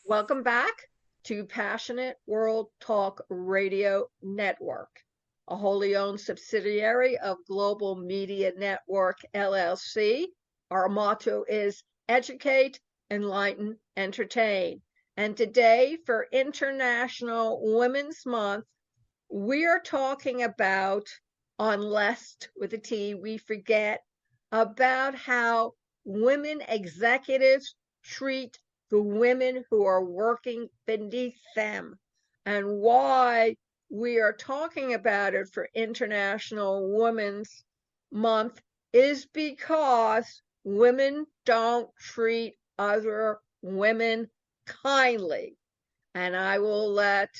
Welcome back to Passionate World Talk Radio Network, a wholly owned subsidiary of Global Media Network LLC. Our motto is educate, enlighten, entertain. And today, for International Women's Month, we are talking about, unless with a T, we forget, about how women executives treat the women who are working beneath them, and why we are talking about it for International Women's Month is because women don't treat other women kindly. And I will let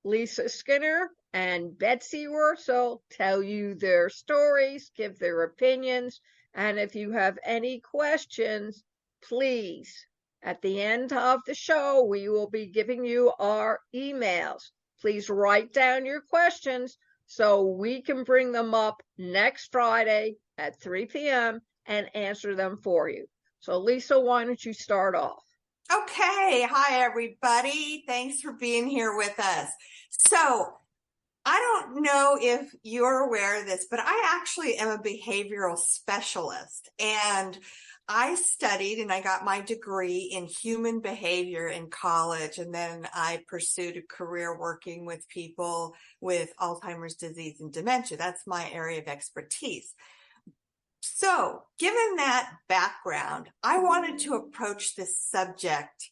Lisa Skinner and Betsy Wurzel tell you their stories, give their opinions, and if you have any questions, please, at the end of the show, we will be giving you our emails. Please write down your questions so we can bring them up next Friday at 3 p.m. and answer them for you. So, Lisa, why don't you start off? Okay. Hi, everybody. Thanks for being here with us. So, I don't know if you're aware of this, but I actually am a behavioral specialist, and I studied and I got my degree in human behavior in college, and then I pursued a career working with people with Alzheimer's disease and dementia. That's my area of expertise. So, given that background, I wanted to approach this subject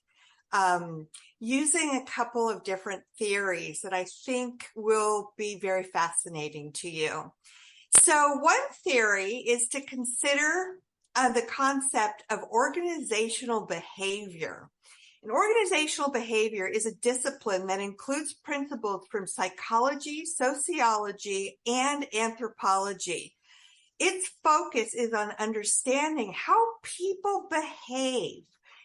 using a couple of different theories that I think will be very fascinating to you. So, one theory is to consider the concept of organizational behavior. And organizational behavior is a discipline that includes principles from psychology, sociology, and anthropology. Its focus is on understanding how people behave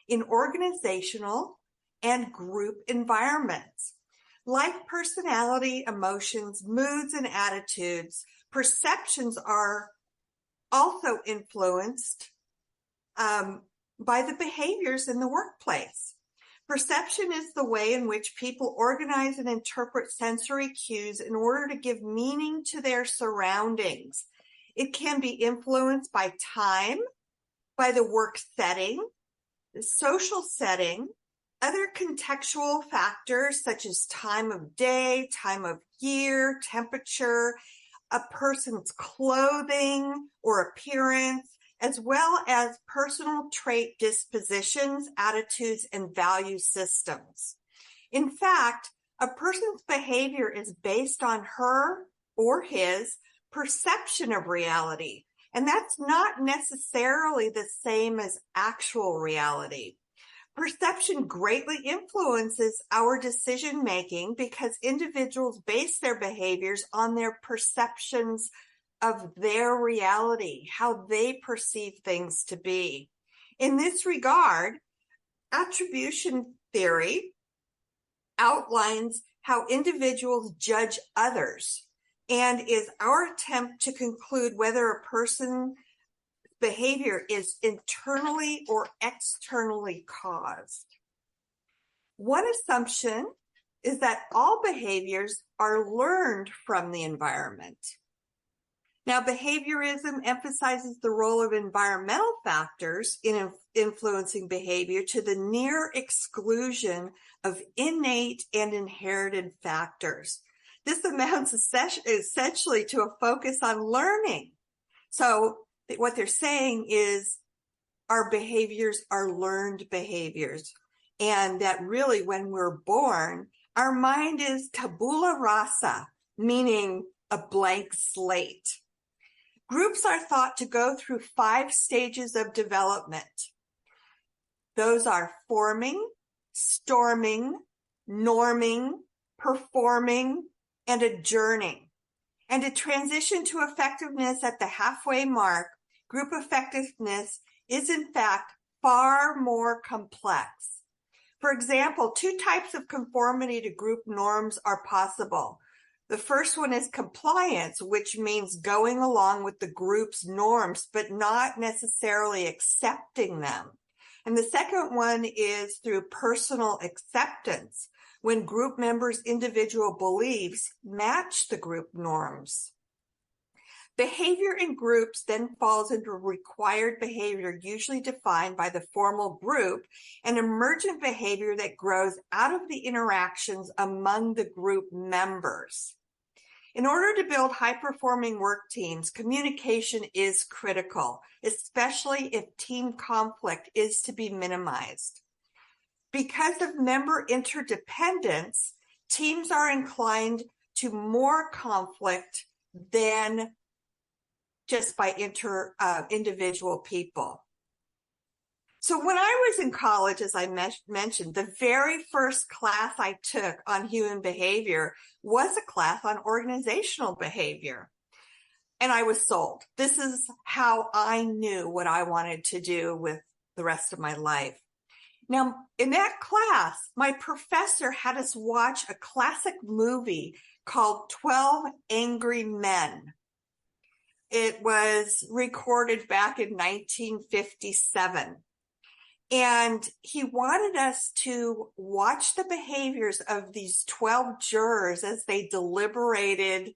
in organizational and group environments. Like personality, emotions, moods, and attitudes, perceptions are also influenced by the behaviors in the workplace. Perception is the way in which people organize and interpret sensory cues in order to give meaning to their surroundings. It can be influenced by time, by the work setting, the social setting, other contextual factors such as time of day, time of year, temperature, a person's clothing or appearance, as well as personal trait dispositions, attitudes, and value systems. In fact, a person's behavior is based on her or his perception of reality, and that's not necessarily the same as actual reality. Perception greatly influences our decision making because individuals base their behaviors on their perceptions of their reality, how they perceive things to be. In this regard, attribution theory outlines how individuals judge others and is our attempt to conclude whether a person's behavior is internally or externally caused. One assumption is that all behaviors are learned from the environment. Now, behaviorism emphasizes the role of environmental factors in influencing behavior to the near exclusion of innate and inherited factors. This amounts essentially to a focus on learning. So what they're saying is our behaviors are learned behaviors, and that really when we're born, our mind is tabula rasa, meaning a blank slate. Groups are thought to go through 5 stages of development. Those are forming, storming, norming, performing, and adjourning. And to transition to effectiveness at the halfway mark, group effectiveness is in fact far more complex. For example, 2 types of conformity to group norms are possible. The first one is compliance, which means going along with the group's norms, but not necessarily accepting them. And the second one is through personal acceptance, when group members' individual beliefs match the group norms. Behavior in groups then falls into required behavior, usually defined by the formal group, and emergent behavior that grows out of the interactions among the group members. In order to build high-performing work teams, communication is critical, especially if team conflict is to be minimized. Because of member interdependence, teams are inclined to more conflict than just by individual people. So when I was in college, as I mentioned, the very first class I took on human behavior was a class on organizational behavior. And I was sold. This is how I knew what I wanted to do with the rest of my life. Now, in that class, my professor had us watch a classic movie called 12 Angry Men. It was recorded back in 1957. And he wanted us to watch the behaviors of these 12 jurors as they deliberated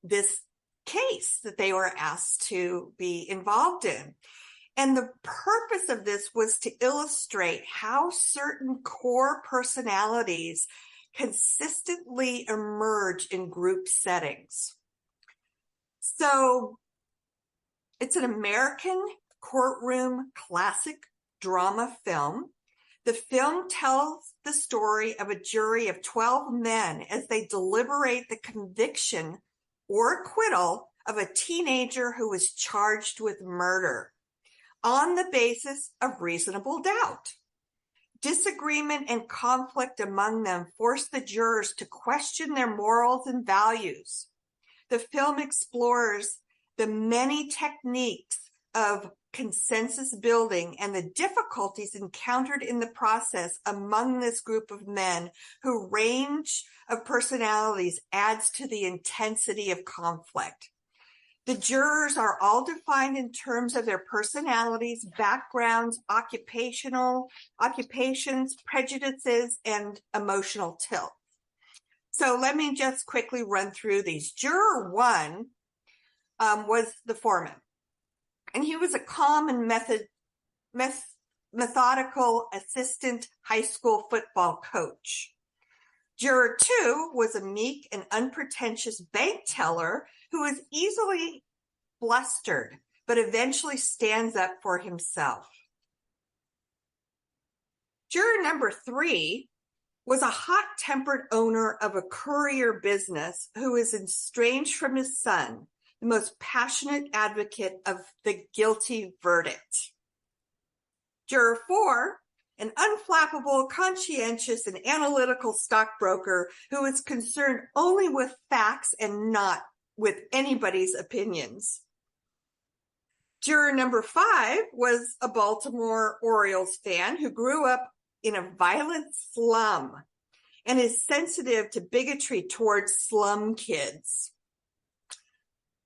this case that they were asked to be involved in. And the purpose of this was to illustrate how certain core personalities consistently emerge in group settings. So it's an American courtroom classic drama film. The film tells the story of a jury of 12 men as they deliberate the conviction or acquittal of a teenager who was charged with murder on the basis of reasonable doubt. Disagreement and conflict among them force the jurors to question their morals and values. The film explores the many techniques of consensus building and the difficulties encountered in the process among this group of men whose range of personalities adds to the intensity of conflict. The jurors are all defined in terms of their personalities, backgrounds, occupations, prejudices, and emotional tilt. So let me just quickly run through these. Juror 1 was the foreman, and he was a calm and methodical assistant high school football coach. Juror 2 was a meek and unpretentious bank teller who was easily flustered, but eventually stands up for himself. Juror number 3 was a hot-tempered owner of a courier business who is estranged from his son, the most passionate advocate of the guilty verdict. Juror 4, an unflappable, conscientious, and analytical stockbroker who is concerned only with facts and not with anybody's opinions. Juror number 5 was a Baltimore Orioles fan who grew up in a violent slum and is sensitive to bigotry towards slum kids.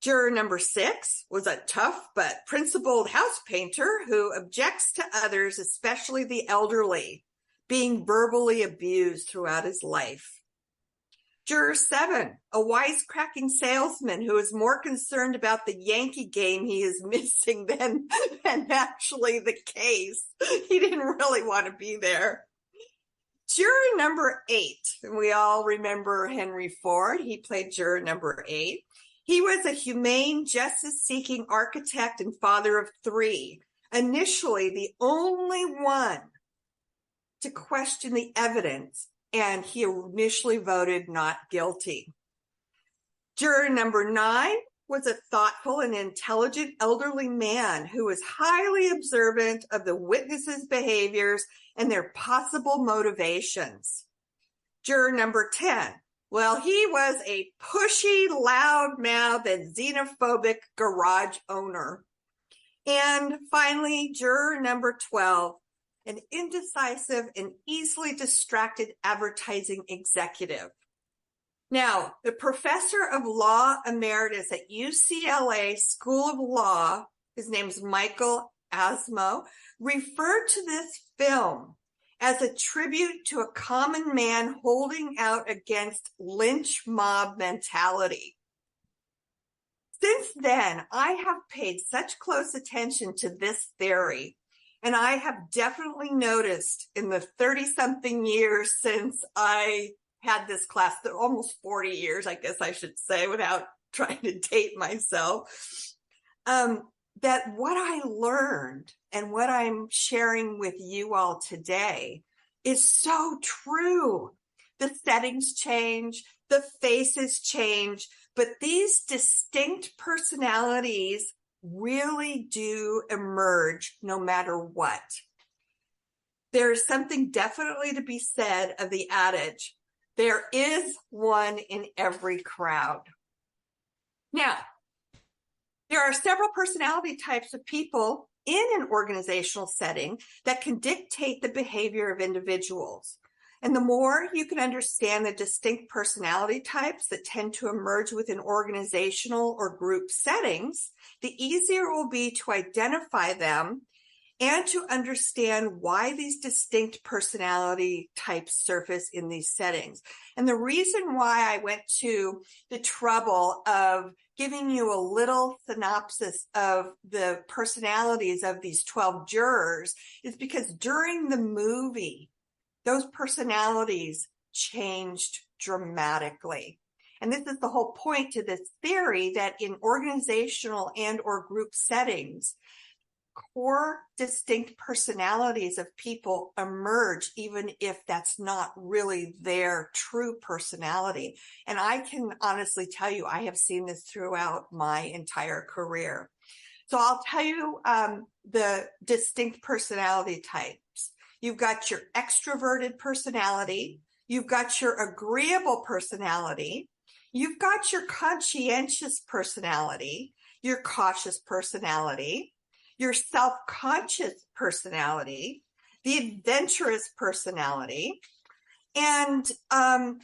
Juror number 6 was a tough but principled house painter who objects to others, especially the elderly, being verbally abused throughout his life. Juror 7, a wisecracking salesman who is more concerned about the Yankee game he is missing than actually the case. He didn't really want to be there. Juror number 8, and we all remember Henry Ford. He played juror number 8. He was a humane, justice-seeking architect and father of 3, initially the only one to question the evidence, and he initially voted not guilty. Juror number 9 was a thoughtful and intelligent elderly man who was highly observant of the witnesses' behaviors and their possible motivations. Juror number 10, well, he was a pushy, loud-mouthed, and xenophobic garage owner. And finally, juror number 12, an indecisive and easily distracted advertising executive. Now, the professor of law emeritus at UCLA School of Law, his name's Michael Asmo, referred to this film as a tribute to a common man holding out against lynch mob mentality. Since then, I have paid such close attention to this theory, and I have definitely noticed in the 30-something years since I had this class, almost 40 years, I guess I should say, without trying to date myself, that what I learned and what I'm sharing with you all today is so true. The settings change, the faces change, but these distinct personalities really do emerge no matter what. There is something definitely to be said of the adage, there is one in every crowd. Now, there are several personality types of people in an organizational setting that can dictate the behavior of individuals. And the more you can understand the distinct personality types that tend to emerge within organizational or group settings, the easier it will be to identify them and to understand why these distinct personality types surface in these settings. And the reason why I went to the trouble of giving you a little synopsis of the personalities of these 12 jurors is because during the movie, those personalities changed dramatically. And this is the whole point to this theory, that in organizational and or group settings, core distinct personalities of people emerge, even if that's not really their true personality. And I can honestly tell you, I have seen this throughout my entire career. So I'll tell you the distinct personality types. You've got your extroverted personality. You've got your agreeable personality. You've got your conscientious personality, your cautious personality, your self-conscious personality, the adventurous personality. And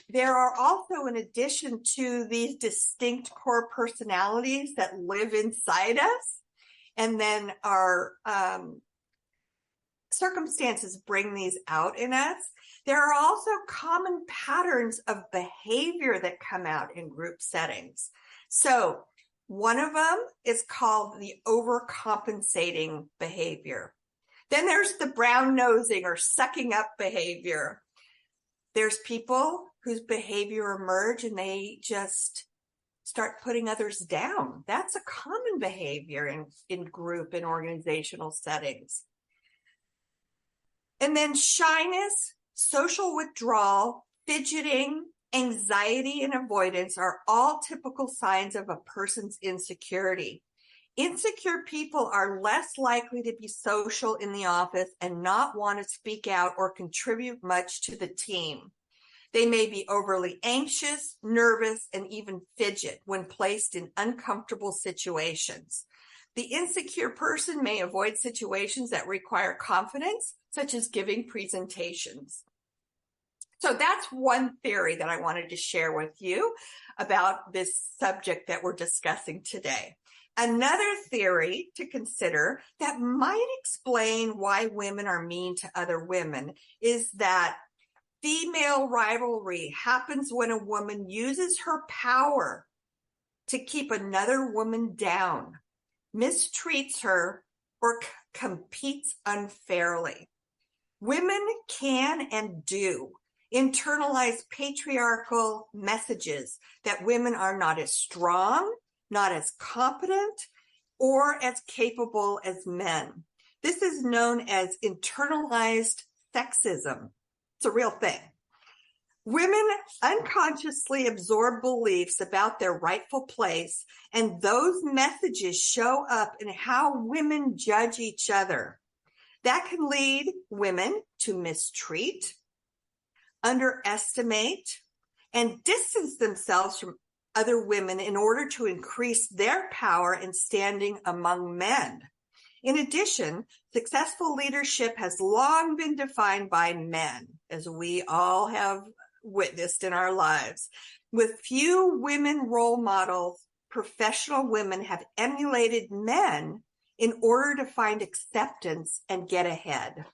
there are also, in addition to these distinct core personalities that live inside us, and then our circumstances bring these out in us, there are also common patterns of behavior that come out in group settings. So one of them is called the overcompensating behavior. Then there's the brown nosing or sucking up behavior. There's people whose behavior emerge and they just start putting others down. That's a common behavior in group and organizational settings. And then shyness, social withdrawal, fidgeting, anxiety, and avoidance are all typical signs of a person's insecurity. Insecure people are less likely to be social in the office and not want to speak out or contribute much to the team. They may be overly anxious, nervous, and even fidget when placed in uncomfortable situations. The insecure person may avoid situations that require confidence, such as giving presentations. So that's one theory that I wanted to share with you about this subject that we're discussing today. Another theory to consider that might explain why women are mean to other women is that female rivalry happens when a woman uses her power to keep another woman down, mistreats her, or competes unfairly. Women can and do internalize patriarchal messages that women are not as strong, not as competent, or as capable as men. This is known as internalized sexism. It's a real thing. Women unconsciously absorb beliefs about their rightful place, and those messages show up in how women judge each other. That can lead women to mistreat, underestimate, and distance themselves from other women in order to increase their power and standing among men. In addition, successful leadership has long been defined by men, as we all have witnessed in our lives. With few women role models, professional women have emulated men in order to find acceptance and get ahead.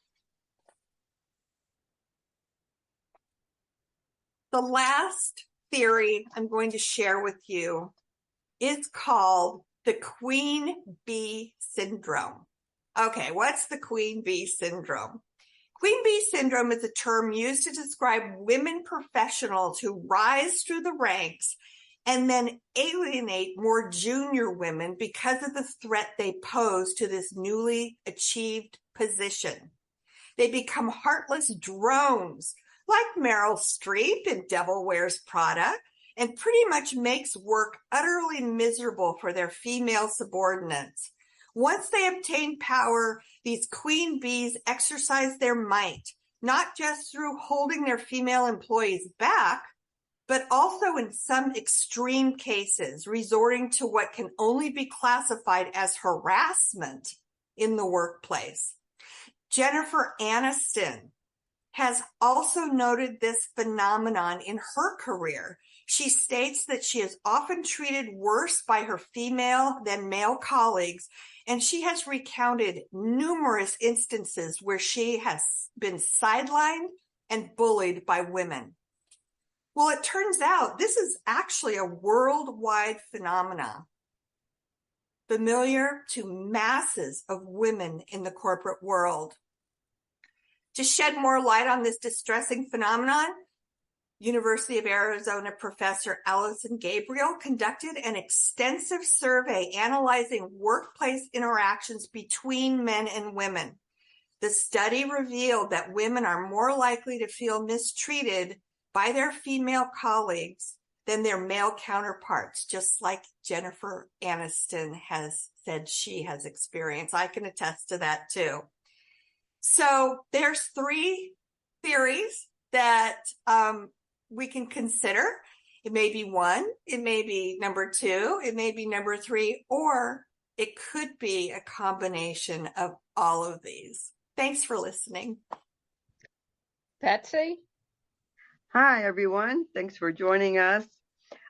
The last theory I'm going to share with you is called the Queen Bee Syndrome. Okay, what's the Queen Bee Syndrome? Queen Bee Syndrome is a term used to describe women professionals who rise through the ranks and then alienate more junior women because of the threat they pose to this newly achieved position. They become heartless drones, like Meryl Streep in Devil Wears Prada, and pretty much makes work utterly miserable for their female subordinates. Once they obtain power, these queen bees exercise their might, not just through holding their female employees back, but also in some extreme cases, resorting to what can only be classified as harassment in the workplace. Jennifer Aniston has also noted this phenomenon in her career. She states that she is often treated worse by her female than male colleagues, and she has recounted numerous instances where she has been sidelined and bullied by women. Well, it turns out this is actually a worldwide phenomenon, familiar to masses of women in the corporate world. To shed more light on this distressing phenomenon, University of Arizona professor Allison Gabriel conducted an extensive survey analyzing workplace interactions between men and women. The study revealed that women are more likely to feel mistreated by their female colleagues than their male counterparts, just like Jennifer Aniston has said she has experienced. I can attest to that too. So there's 3 theories that we can consider. It may be 1, it may be number 2, it may be number 3, or it could be a combination of all of these. Thanks for listening. Betsy? Hi, everyone. Thanks for joining us.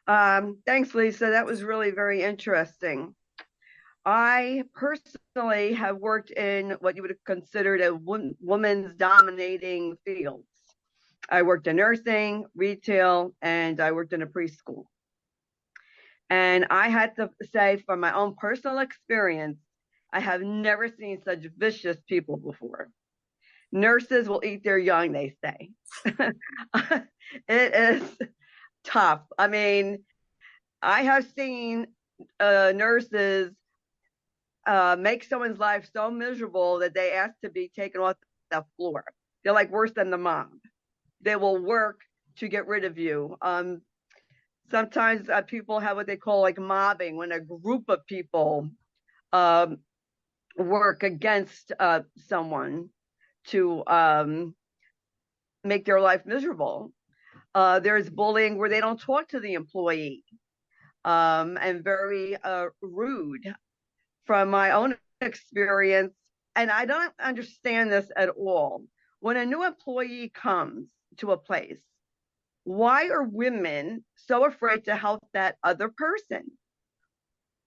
Thanks, Lisa. That was really very interesting. I personally have worked in what you would have considered a woman's dominating fields. I worked in nursing, retail, and I worked in a preschool. And I had to say, from my own personal experience, I have never seen such vicious people before. Nurses will eat their young, they say. It is tough. I mean, I have seen nurses make someone's life so miserable that they ask to be taken off the floor. They're like worse than the mob. They will work to get rid of you. Sometimes people have what they call like mobbing, when a group of people work against someone to make their life miserable. There's bullying where they don't talk to the employee and very rude. From my own experience, and I don't understand this at all. When a new employee comes to a place, why are women so afraid to help that other person?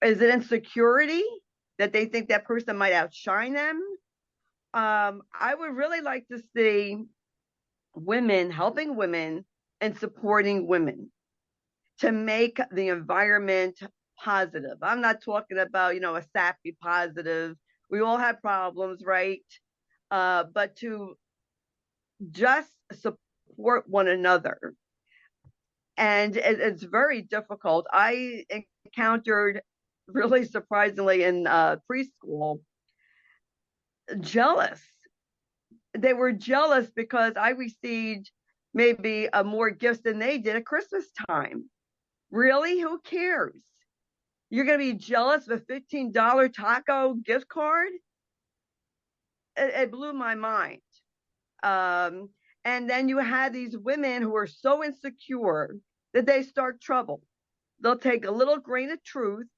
Is it insecurity that they think that person might outshine them? I would really like to see women helping women and supporting women to make the environment positive. I'm not talking about, a sappy positive. We all have problems, right? But to just support one another. And it's very difficult. I encountered, really surprisingly, in preschool, jealous. They were jealous because I received maybe more gifts than they did at Christmas time. Really? Who cares? You're going to be jealous of a $15 taco gift card? It blew my mind. And then you had these women who are so insecure that they start trouble. They'll take a little grain of truth,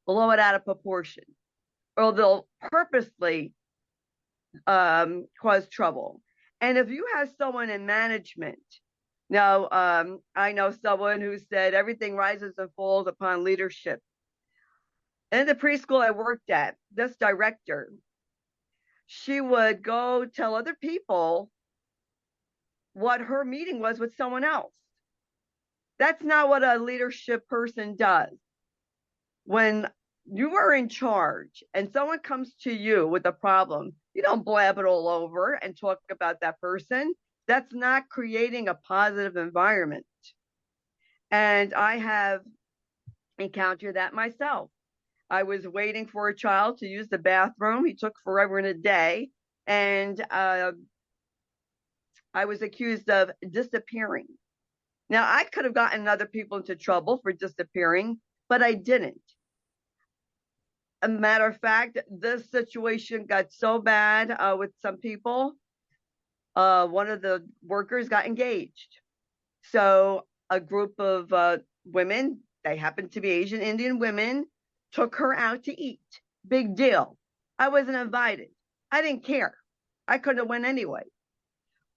blow it out of proportion, or they'll purposely cause trouble. And if you have someone in management, now, I know someone who said everything rises and falls upon leadership. In the preschool I worked at, this director, she would go tell other people what her meeting was with someone else. That's not what a leadership person does. When you are in charge and someone comes to you with a problem, you don't blab it all over and talk about that person. That's not creating a positive environment. And I have encountered that myself. I was waiting for a child to use the bathroom. He took forever and a day. And I was accused of disappearing. Now, I could have gotten other people into trouble for disappearing, but I didn't. A matter of fact, this situation got so bad with some people. One of the workers got engaged. So a group of women, they happened to be Asian Indian women, took her out to eat. Big deal. I wasn't invited. I didn't care. I could have went anyway.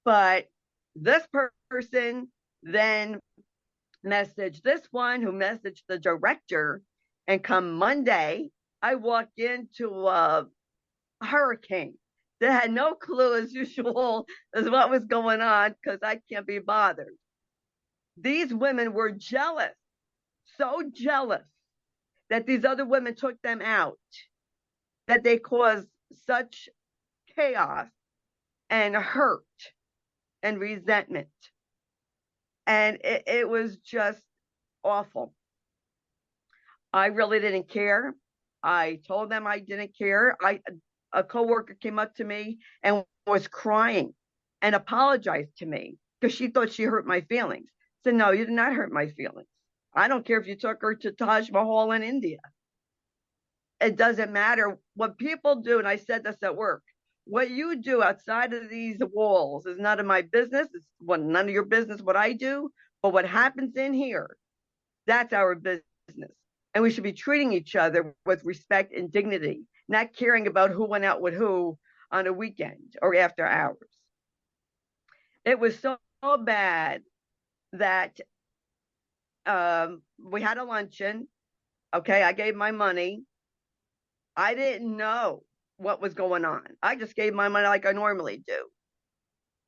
But this person then messaged this one who messaged the director, and come Monday, I walked into a hurricane that had no clue as usual as what was going on because I can't be bothered. These women were jealous, so jealous that these other women took them out, that they caused such chaos and hurt and resentment. And it was just awful. I really didn't care. I told them I didn't care. A coworker came up to me and was crying and apologized to me because she thought she hurt my feelings. I said, no, you did not hurt my feelings. I don't care if you took her to Taj Mahal in India. It doesn't matter what people do. And I said this at work. What you do outside of these walls is none of my business. It's none of your business what I do. But what happens in here, that's our business. And we should be treating each other with respect and dignity, not caring about who went out with who on a weekend or after hours. It was so bad that we had a luncheon. Okay, I gave my money. I didn't know what was going on. I just gave my money like I normally do.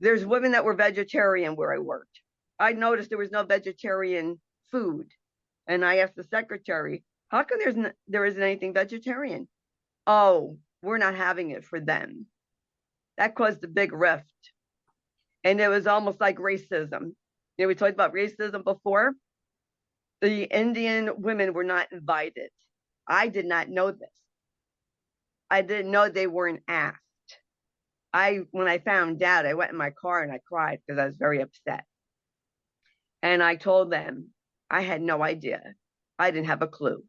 There's women that were vegetarian where I worked. I noticed there was no vegetarian food. And I asked the secretary, how come there isn't anything vegetarian? Oh, we're not having it for them. That caused a big rift. And it was almost like racism. You know, we talked about racism before. The Indian women were not invited. I did not know this. I didn't know they weren't asked. When I found out, I went in my car and I cried because I was very upset. And I told them, I had no idea. I didn't have a clue,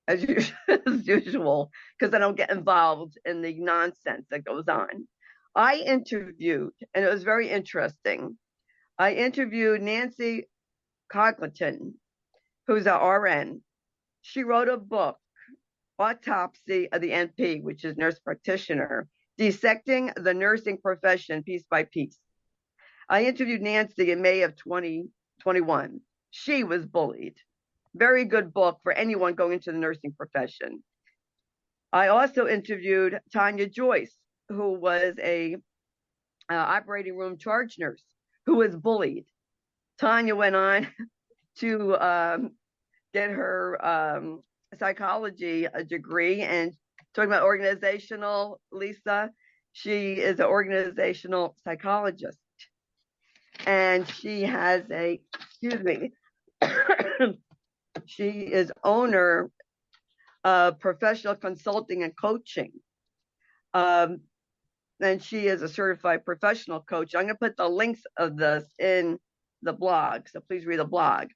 as usual, because I don't get involved in the nonsense that goes on. I interviewed, and it was very interesting. I interviewed Nancy Cogleton, who's a RN. She wrote a book, Autopsy of the NP, which is nurse practitioner, Dissecting the Nursing Profession Piece by Piece. I interviewed Nancy in May of 2021. She was bullied. Very good book for anyone going into the nursing profession. I also interviewed Tanya Joyce, who was a operating room charge nurse who was bullied. Tanya went on to get her psychology degree, and talking about organizational, Lisa, she is an organizational psychologist. And she has she is owner of professional consulting and coaching. And she is a certified professional coach. I'm going to put the links of this in the blog, so please read the blog.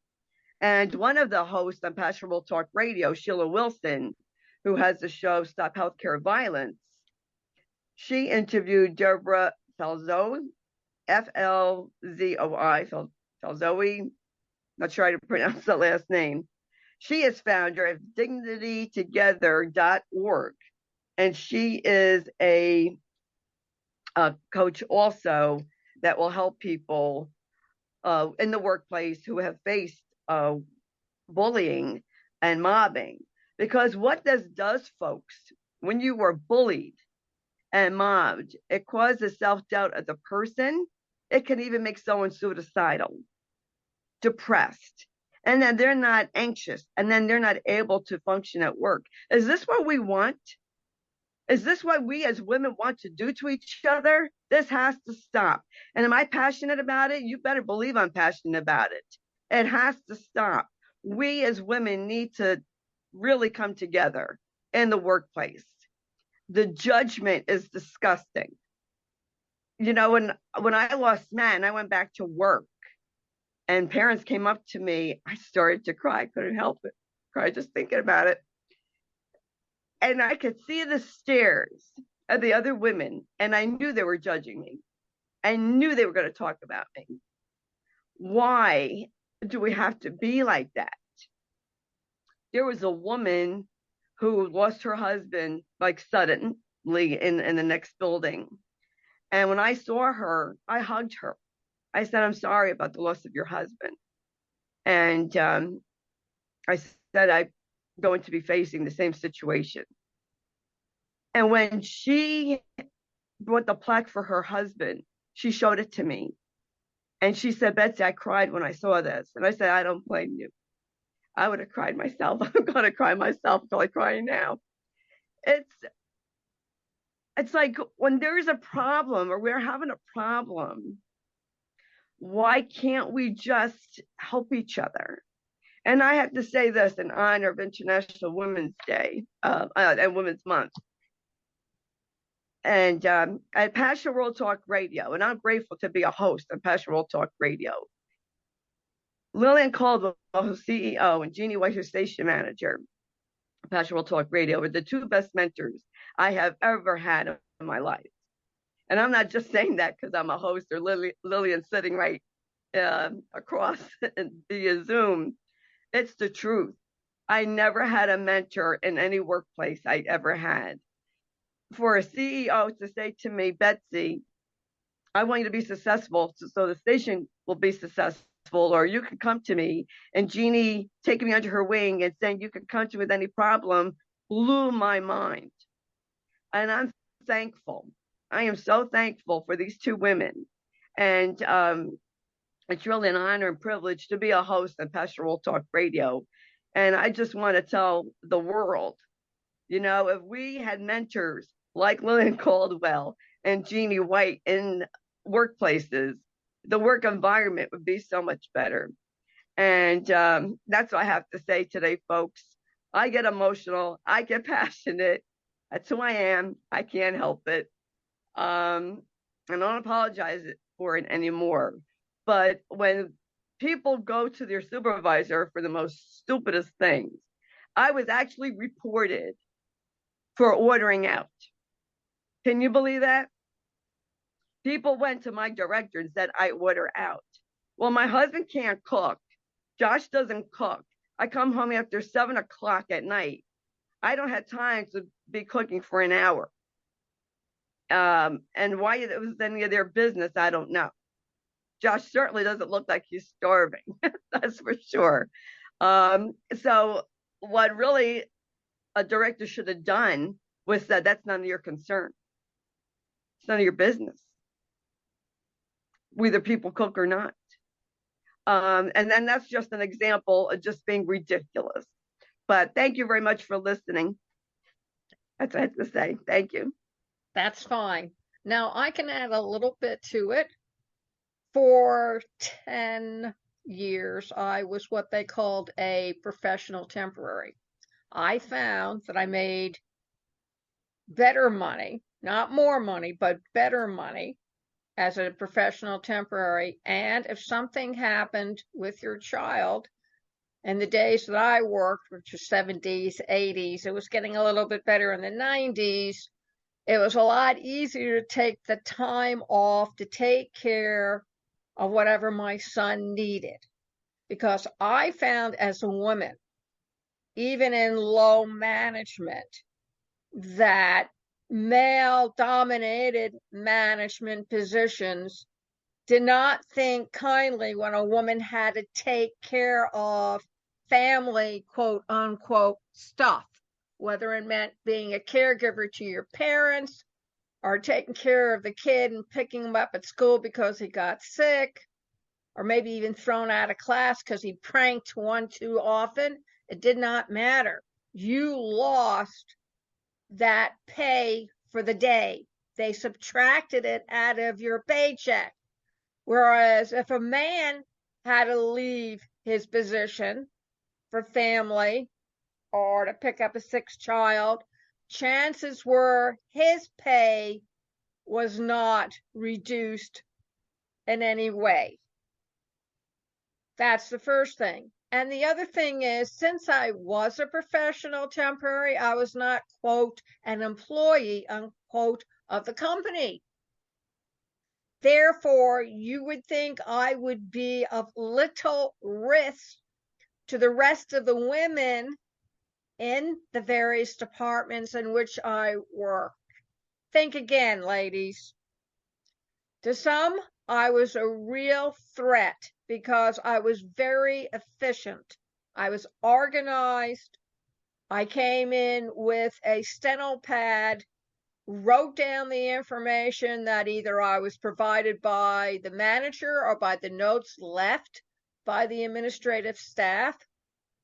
And one of the hosts on Passionable Talk Radio, Sheila Wilson, who has the show Stop Healthcare Violence, she interviewed Deborah Falzoi, F-L-Z-O-I, Falzoi, not sure how to pronounce the last name. She is founder of dignitytogether.org, and she is a coach also that will help people in the workplace who have faced bullying and mobbing. Because what this does, folks, when you were bullied and mobbed, it causes self-doubt of the person. It can even make someone suicidal, depressed, and then they're not anxious, and then they're not able to function at work. Is this what we want? Is this what we as women want to do to each other? This has to stop. And am I passionate about it? You better believe I'm passionate about it. It has to stop. We as women need to really come together in the workplace. The judgment is disgusting. You know, when I lost Matt, I went back to work and parents came up to me. I started to cry. I couldn't help it. Cried just thinking about it. And I could see the stares of the other women, and I knew they were judging me. I knew they were going to talk about me. Why do we have to be like that? There was a woman who lost her husband like suddenly in the next building. And when I saw her, I hugged her. I said, I'm sorry about the loss of your husband. And I said, I'm going to be facing the same situation. And when she brought the plaque for her husband, she showed it to me. And she said, Betsy, I cried when I saw this. And I said, I don't blame you. I would have cried myself. I'm going to cry myself until I cry now. It's like when there's a problem or we're having a problem, why can't we just help each other? And I have to say this in honor of International Women's Day and Women's Month. And at Passion World Talk Radio, and I'm grateful to be a host on Passion World Talk Radio. Lillian Cauldwell, who's CEO, and Jeanne White, who's station manager, Passion World Talk Radio, were the two best mentors I have ever had in my life. And I'm not just saying that because I'm a host or Lillian sitting right across via Zoom. It's the truth. I never had a mentor in any workplace I ever had. For a CEO to say to me, Betsy, I want you to be successful so the station will be successful, or you can come to me, and Jeanne taking me under her wing and saying you can come to me with any problem, blew my mind. And I'm thankful. I am so thankful for these two women. And it's really an honor and privilege to be a host on Passion World Talk Radio. And I just want to tell the world, you know, if we had mentors like Lillian Cauldwell and Jeanne White in workplaces, the work environment would be so much better. And that's what I have to say today, folks. I get emotional. I get passionate. That's who I am. I can't help it. I don't apologize for it anymore. But when people go to their supervisor for the most stupidest things, I was actually reported for ordering out. Can you believe that? People went to my director and said, I order out. Well, my husband can't cook. Josh doesn't cook. I come home after 7 o'clock at night. I don't have time to be cooking for an hour. And why it was any of their business, I don't know. Josh certainly doesn't look like he's starving. That's for sure. So what really a director should have done was said, that's none of your concern. It's none of your business, whether people cook or not. And then that's just an example of just being ridiculous. But thank you very much for listening. That's what I have to say. Thank you. That's fine. Now I can add a little bit to it. For 10 years, I was what they called a professional temporary. I found that I made better money, not more money, but better money as a professional temporary. And if something happened with your child, in the days that I worked, which was 70s, 80s, it was getting a little bit better in the 90s. It was a lot easier to take the time off to take care of whatever my son needed. Because I found as a woman, even in low management, that male-dominated management positions did not think kindly when a woman had to take care of family, quote unquote, stuff. whether it meant being a caregiver to your parents or taking care of the kid and picking him up at school because he got sick, or maybe even thrown out of class because he pranked one too often. It did not matter. You lost that pay for the day. They subtracted it out of your paycheck. Whereas if a man had to leave his position for family or to pick up a sick child, chances were his pay was not reduced in any way. That's the first thing. And the other thing is, since I was a professional temporary, I was not, quote, an employee, unquote, of the company. Therefore, you would think I would be of little risk to the rest of the women in the various departments in which I work. Think again, ladies. To some, I was a real threat because I was very efficient. I was organized. I came in with a steno pad, wrote down the information that either I was provided by the manager or by the notes left by the administrative staff,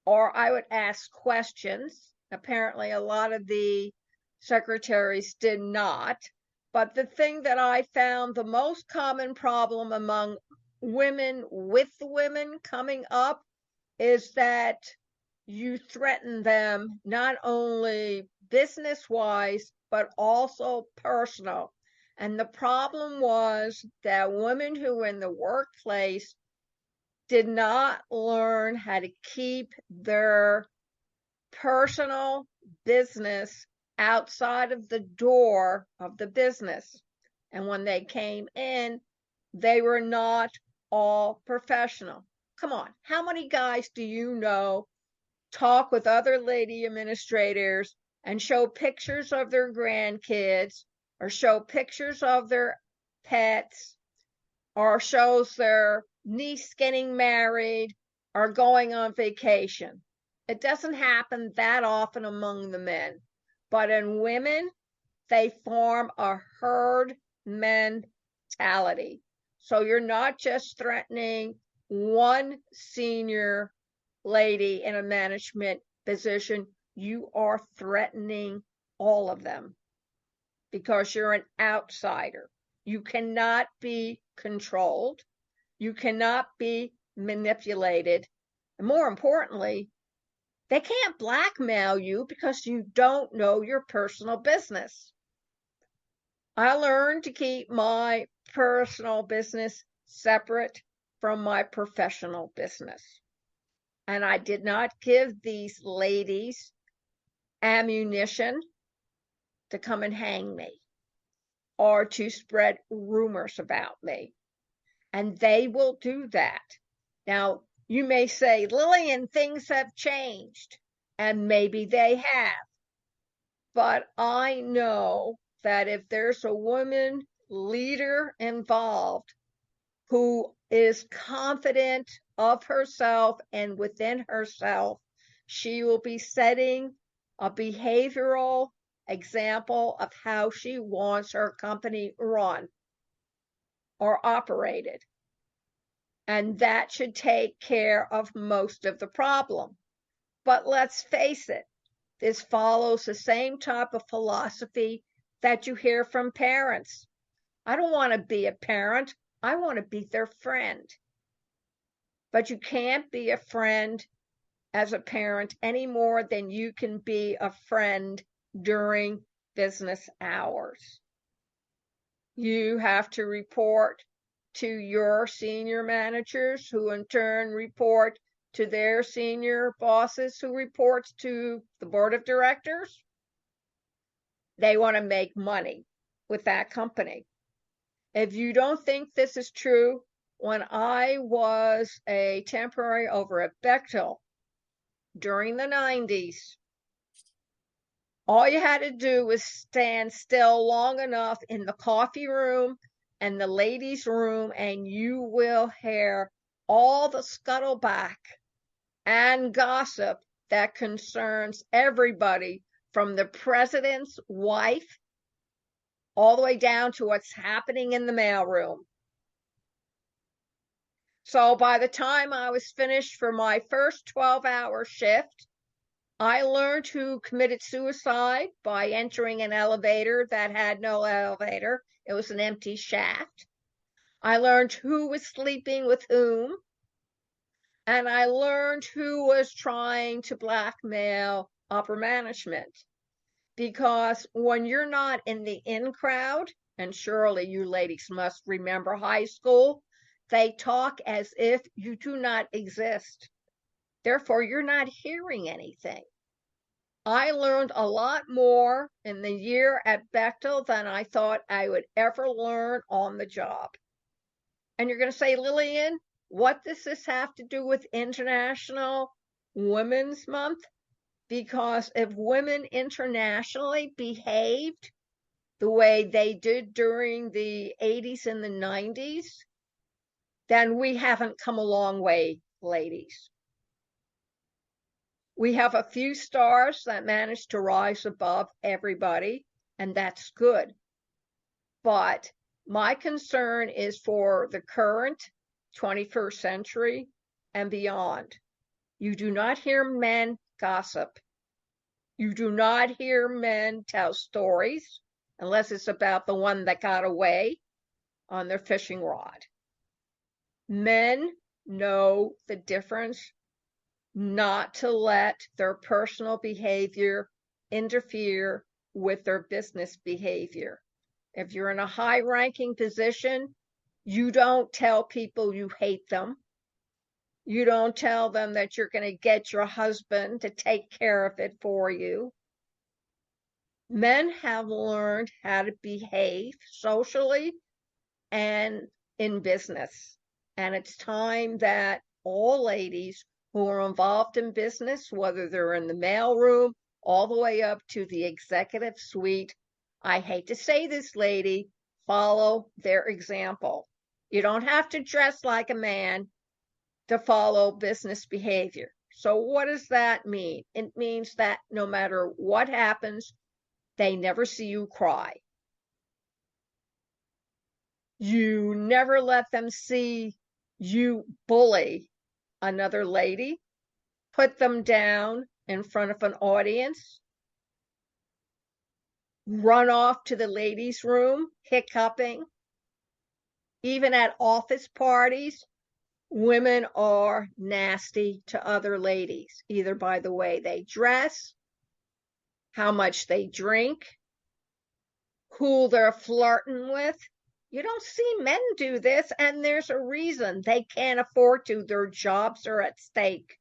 or I would ask questions. Apparently, a lot of the secretaries did not. But the thing that I found the most common problem among women with women coming up is that you threaten them not only business-wise, but also personal. And the problem was that women who were in the workplace did not learn how to keep their personal business outside of the door of the business. And when they came in, they were not all professional. Come on, how many guys do you know talk with other lady administrators and show pictures of their grandkids or show pictures of their pets or shows their niece getting married or going on vacation? It doesn't happen that often among the men. But in women, they form a herd mentality. So you're not just threatening one senior lady in a management position, you are threatening all of them because you're an outsider. You cannot be controlled. You cannot be manipulated. And more importantly, they can't blackmail you because you don't know your personal business. I learned to keep my personal business separate from my professional business. And I did not give these ladies ammunition to come and hang me or to spread rumors about me. And they will do that. Now, you may say, Lillian, things have changed. And maybe they have. But I know that if there's a woman leader involved who is confident of herself and within herself, she will be setting a behavioral example of how she wants her company run or operated. And that should take care of most of the problem. But let's face it, this follows the same type of philosophy that you hear from parents. I don't want to be a parent. I want to be their friend. But you can't be a friend as a parent any more than you can be a friend during business hours. You have to report to your senior managers, who in turn report to their senior bosses, who reports to the board of directors. They want to make money with that company. If you don't think this is true, when I was a temporary over at Bechtel during the 90s, all you had to do was stand still long enough in the coffee room and the ladies' room, and you will hear all the scuttleback and gossip that concerns everybody from the president's wife all the way down to what's happening in the mailroom. So by the time I was finished for my first 12-hour shift, I learned who committed suicide by entering an elevator that had no elevator. It was an empty shaft. I learned who was sleeping with whom. And I learned who was trying to blackmail upper management. Because when you're not in the in crowd, and surely you ladies must remember high school, they talk as if you do not exist. Therefore, you're not hearing anything. I learned a lot more in the year at Bechtel than I thought I would ever learn on the job. And you're going to say, Lillian, what does this have to do with International Women's Month? Because if women internationally behaved the way they did during the 80s and the 90s, then we haven't come a long way, ladies. We have a few stars that manage to rise above everybody, and that's good. But my concern is for the current 21st century and beyond. You do not hear men gossip. You do not hear men tell stories unless it's about the one that got away on their fishing rod. Men know the difference not to let their personal behavior interfere with their business behavior. If you're in a high-ranking position, you don't tell people you hate them. You don't tell them that you're going to get your husband to take care of it for you. Men have learned how to behave socially and in business. And it's time that all ladies who are involved in business, whether they're in the mailroom all the way up to the executive suite, I hate to say this, lady, follow their example. You don't have to dress like a man to follow business behavior. So what does that mean? It means that no matter what happens, they never see you cry. You never let them see you bully another lady, put them down in front of an audience, run off to the ladies' room, hiccuping. Even at office parties, women are nasty to other ladies, either by the way they dress, how much they drink, who they're flirting with. You don't see men do this, and there's a reason. They can't afford to. Their jobs are at stake.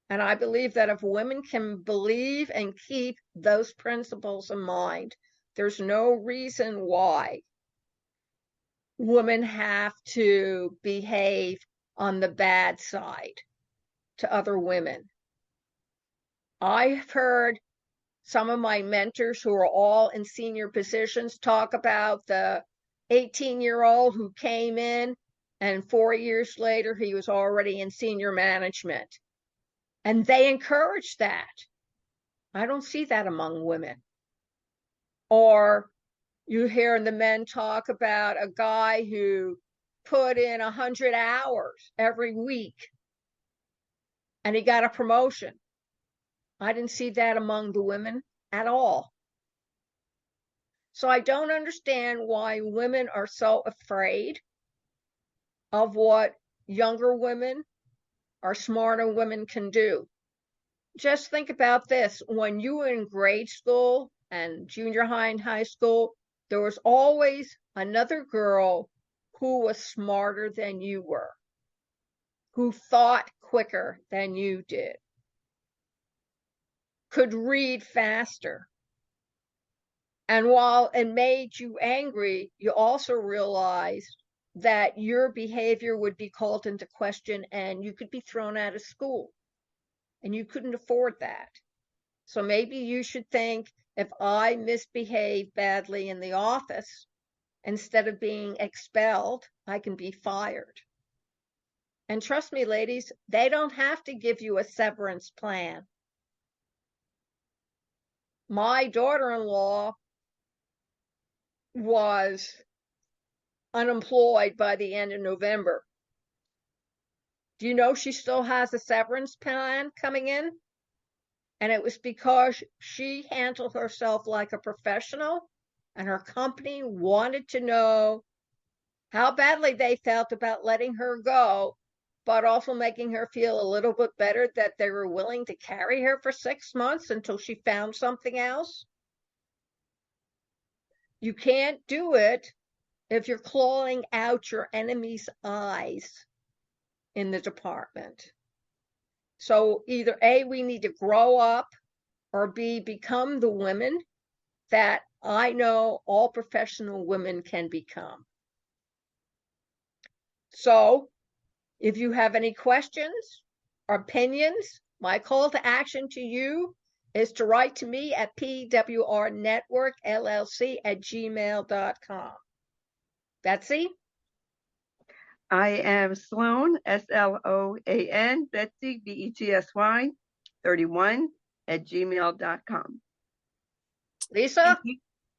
And I believe that if women can believe and keep those principles in mind, there's no reason why women have to behave on the bad side to other women. I've heard some of my mentors who are all in senior positions talk about the 18-year-old who came in and 4 years later he was already in senior management. And they encourage that. I don't see that among women. Or you hear the men talk about a guy who put in 100 hours every week and he got a promotion. I didn't see that among the women at all. So I don't understand why women are so afraid of what younger women or smarter women can do. Just think about this. When you were in grade school and junior high and high school, there was always another girl who was smarter than you were, who thought quicker than you did, could read faster. And while it made you angry, you also realized that your behavior would be called into question and you could be thrown out of school. And you couldn't afford that. So maybe you should think, if I misbehave badly in the office, instead of being expelled, I can be fired. And trust me, ladies, they don't have to give you a severance plan. My daughter-in-law was unemployed by the end of November. Do you know she still has a severance plan coming in? And it was because she handled herself like a professional, and her company wanted to know how badly they felt about letting her go, but also making her feel a little bit better that they were willing to carry her for 6 months until she found something else. You can't do it if you're clawing out your enemy's eyes in the department. So either A, we need to grow up, or B, become the women that I know all professional women can become. So if you have any questions or opinions, my call to action to you is to write to me at pwrnetworkllc@gmail.com. Betsy? I am Sloan, SLOAN, Betsy, BETSY, 31@gmail.com. Lisa?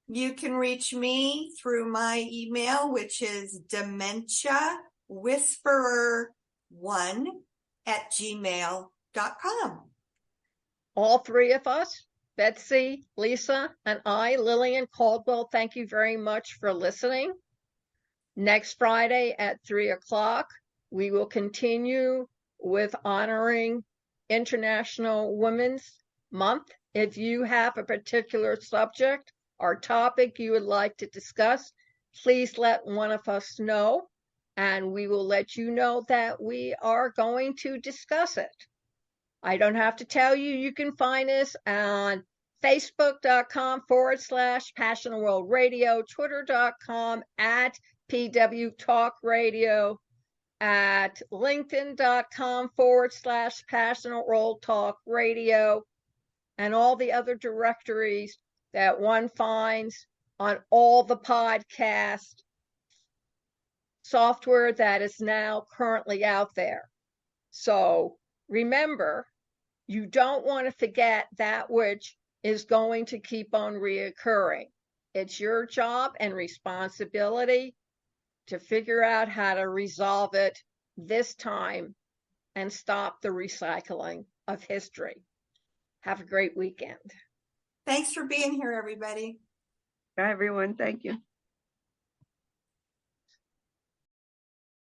You can reach me through my email, which is dementiawhisperer1@gmail.com. All three of us, Betsy, Lisa, and I, Lillian Cauldwell, thank you very much for listening. Next Friday at 3 o'clock, we will continue with honoring International Women's Month. If you have a particular subject or topic you would like to discuss, please let one of us know, and we will let you know that we are going to discuss it. I don't have to tell you, you can find us on Facebook.com/Passion World Radio, Twitter.com @PW Talk Radio, at LinkedIn.com/Passion World Talk Radio, and all the other directories that one finds on all the podcast software that is now currently out there. So remember, you don't want to forget that which is going to keep on reoccurring. It's your job and responsibility to figure out how to resolve it this time and stop the recycling of history. Have a great weekend. Thanks for being here, everybody. Bye, everyone. Thank you.